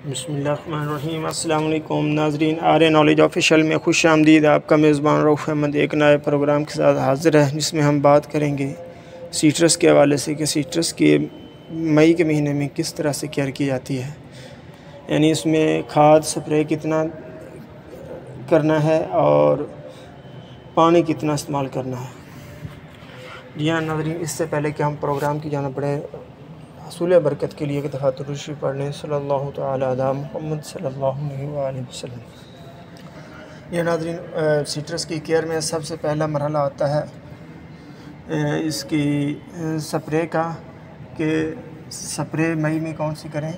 बिस्मिल्लाहिर्रहमानिर्रहीम। अस्सलाम वालेकुम नाज़रीन, आर्य नॉलेज ऑफिशियल में खुश आमदीद। आपका मेज़बान रऊफ़ अहमद एक नए प्रोग्राम के साथ हाज़िर है, जिसमें हम बात करेंगे सीट्रस के हवाले से कि सीट्रस के मई के महीने में किस तरह से केयर की जाती है, यानी इसमें खाद स्प्रे कितना करना है और पानी कितना इस्तेमाल करना है। जी हाँ नाज़रीन, इससे पहले कि हम प्रोग्राम की जाना पड़े, हसूल बरकत के लिए एक दफ़ा दुरूद शरीफ पढ़ लें सल्लल्लाहु तआला अला मुहम्मद सल्लल्लाहु अलैहि वसल्लम। ये नाज़रीन, सीट्रस की केयर में सबसे पहला मरहला आता है इसकी स्प्रे का, कि स्प्रे मई में कौन सी करें।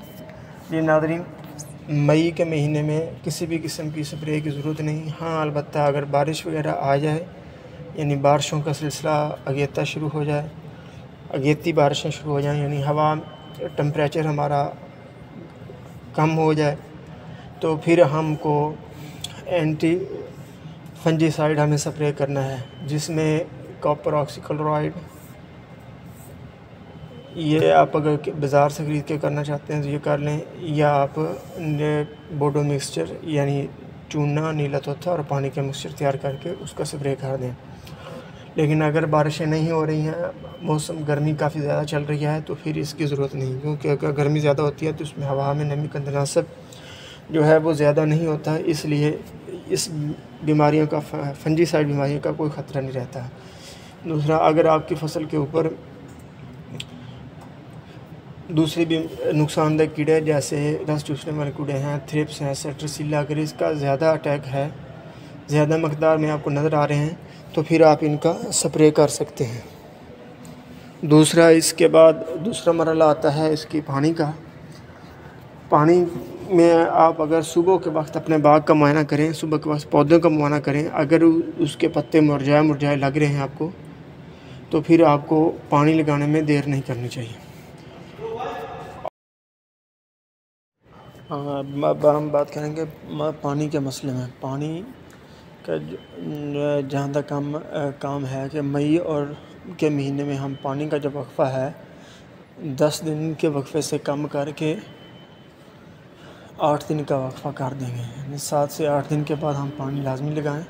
ये नाज़रीन, मई के महीने में किसी भी किस्म की स्प्रे की ज़रूरत नहीं। हाँ, अलबत्ता अगर बारिश वगैरह आ जाए, यानी बारिशों का सिलसिला अगेता शुरू हो जाए, अगेती बारिशें शुरू हो जाएं, यानी हवा टेम्परेचर हमारा कम हो जाए, तो फिर हमको एंटी फंजीसाइड हमें स्प्रे करना है, जिसमें कॉपर ऑक्सीक्लोराइड, ये आप अगर बाज़ार से ख़रीद के करना चाहते हैं तो ये कर लें, या आप बोडो मिक्सचर यानी चूना, नीला तोता और पानी का मिक्सचर तैयार करके उसका स्प्रे कर दें। लेकिन अगर बारिशें नहीं हो रही हैं, मौसम गर्मी काफ़ी ज़्यादा चल रही है, तो फिर इसकी ज़रूरत नहीं, क्योंकि अगर गर्मी ज़्यादा होती है तो उसमें हवा में नमी का तनासब जो है वो ज़्यादा नहीं होता, इसलिए इस बीमारियों का फंजीसाइड बीमारियों का कोई ख़तरा नहीं रहता है। दूसरा, अगर आपकी फ़सल के ऊपर दूसरी भी नुकसानदेह कीड़े जैसे रस चूसने वाले कीड़े हैं, थ्रिप्स हैं, सेट्रसीला, अगर इसका ज़्यादा अटैक है, ज़्यादा मकदार में आपको नज़र आ रहे हैं, तो फिर आप इनका स्प्रे कर सकते हैं। दूसरा, इसके बाद दूसरा मरहला आता है इसकी पानी का। पानी में आप अगर सुबह के वक्त अपने बाग का मुआयना करें, सुबह के वक्त पौधों का मुआयना करें, अगर उसके पत्ते मुरझाए लग रहे हैं आपको, तो फिर आपको पानी लगाने में देर नहीं करनी चाहिए। अब हम बात करेंगे पानी के मसले में। पानी का जहाँ तक काम है कि मई और के महीने में हम पानी का जो वक्फ़ा है 10 दिन के वक्फ़े से कम करके 8 दिन का वक्फ़ा कर देंगे, यानी 7 से 8 दिन के बाद हम पानी लाजमी लगाएं।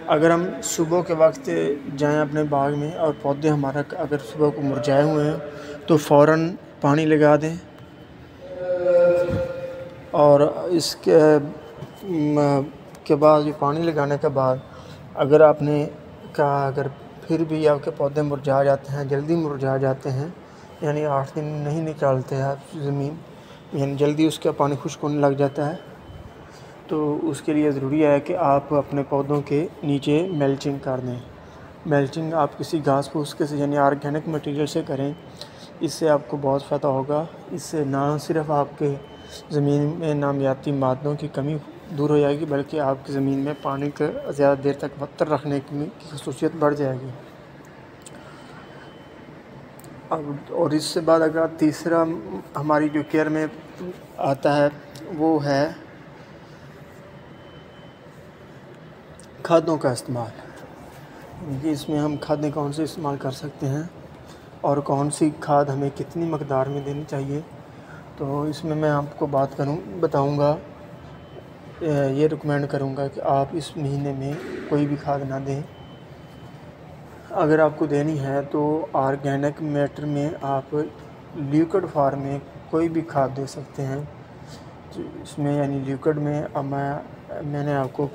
अगर हम सुबह के वक्त जाएं अपने बाग में और पौधे हमारा अगर सुबह को मुरझाए हुए हैं तो फ़ौरन पानी लगा दें, और इसके के बाद ये पानी लगाने के बाद अगर आपने कहा अगर फिर भी आपके पौधे मुरझा जाते हैं, जल्दी मुरझा जाते हैं, यानी 8 दिन नहीं निकालते हैं आप ज़मीन, यानी जल्दी उसका पानी खुश्क होने लग जाता है, तो उसके लिए ज़रूरी है कि आप अपने पौधों के नीचे मल्चिंग कर दें। मल्चिंग आप किसी घास फूस के से यानी ऑर्गेनिक मटेरियल से करें, इससे आपको बहुत फ़ायदा होगा। इससे ना सिर्फ आपके ज़मीन में नामियाती मादों की कमी दूर हो जाएगी, बल्कि आपकी ज़मीन में पानी को ज़्यादा देर तक बरकरार रखने की खसूसियत बढ़ जाएगी। अब और इससे बाद अगर तीसरा हमारी जो केयर में आता है वो है खादों का इस्तेमाल, कि इसमें हम खादें कौन सी इस्तेमाल कर सकते हैं और कौन सी खाद हमें कितनी मकदार में देनी चाहिए। तो इसमें मैं आपको बताऊंगा, ये रिकमेंड करूंगा कि आप इस महीने में कोई भी खाद ना दें। अगर आपको देनी है तो ऑर्गेनिक मैटर में आप लिक्विड फार्म में कोई भी खाद दे सकते हैं। इसमें यानी लिक्विड में मैंने आपको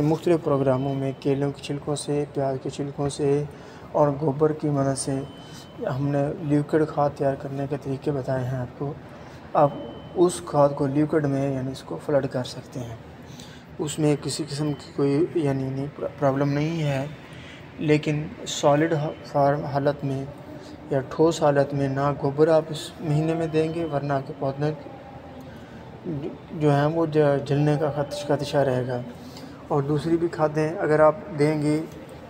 मुख्तलिफ़ प्रोग्रामों में केलों के छिलकों से, प्याज के छिलकों से और गोबर की मदद से हमने लिक्विड खाद तैयार करने के तरीके बताए हैं आपको। आप उस खाद को लिक्विड में यानी इसको फ्लड कर सकते हैं, उसमें किसी किस्म की कोई यानी प्रॉब्लम नहीं है। लेकिन सॉलिड फार्म हालत में या ठोस हालत में ना गोबर आप इस महीने में देंगे, वरना आपके पौधे जो हैं वो जलने का खदशा रहेगा। और दूसरी भी खादें अगर आप देंगे,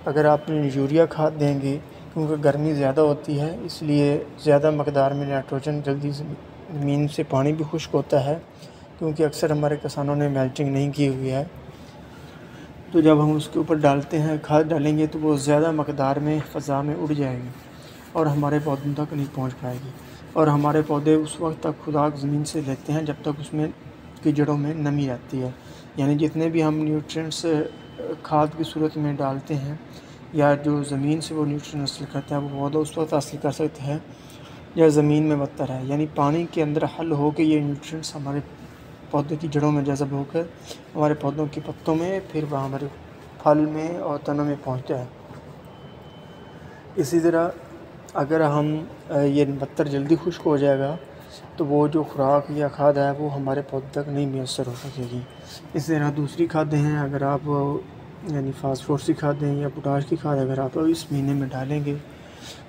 अगर आप यूरिया खाद देंगे, क्योंकि गर्मी ज़्यादा होती है इसलिए ज़्यादा मकदार में नाइट्रोजन जल्दी ज़मीन से पानी भी खुश्क होता है, क्योंकि अक्सर हमारे किसानों ने मल्चिंग नहीं की हुई है। तो जब हम उसके ऊपर डालते हैं, खाद डालेंगे, तो वो ज़्यादा मकदार में फ़ज़ा में उड़ जाएगी और हमारे पौधों तक नहीं पहुंच पाएगी। और हमारे पौधे उस वक्त तक खुराक ज़मीन से लेते हैं जब तक उसमें उसकी जड़ों में नमी रहती है। यानी जितने भी हम न्यूट्रिएंट्स खाद की सूरत में डालते हैं या जो ज़मीन से वो न्यूट्रिएंट हासिल करते हैं वो पौधा उस वक्त हासिल कर सकते हैं या ज़मीन में बदतर है, यानी पानी के अंदर हल हो के ये न्यूट्रिएंट्स हमारे पौधे की जड़ों में जज़ब होकर हमारे पौधों के पत्तों में, फिर वह हमारे फल में और तनों में पहुँचता है। इसी तरह अगर हम ये पत्तर जल्दी खुश्क हो जाएगा तो वो जो खुराक या खाद है वो हमारे पौधे तक नहीं मैसर हो सकेगी। इसी तरह दूसरी खादें हैं, अगर आप यानी फास्फोरस की खादें या पोटाश की खाद अगर आप इस महीने में डालेंगे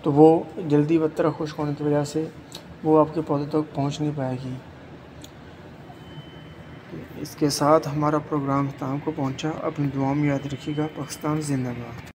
तो वो जल्दी पत्तर खुश्क होने की वजह से वो आपके पौधे तक पहुंच नहीं पाएगी। इसके साथ हमारा प्रोग्राम इख्तिताम को पहुंचा। अपनी दुआ में याद रखिएगा। पाकिस्तान जिंदाबाद।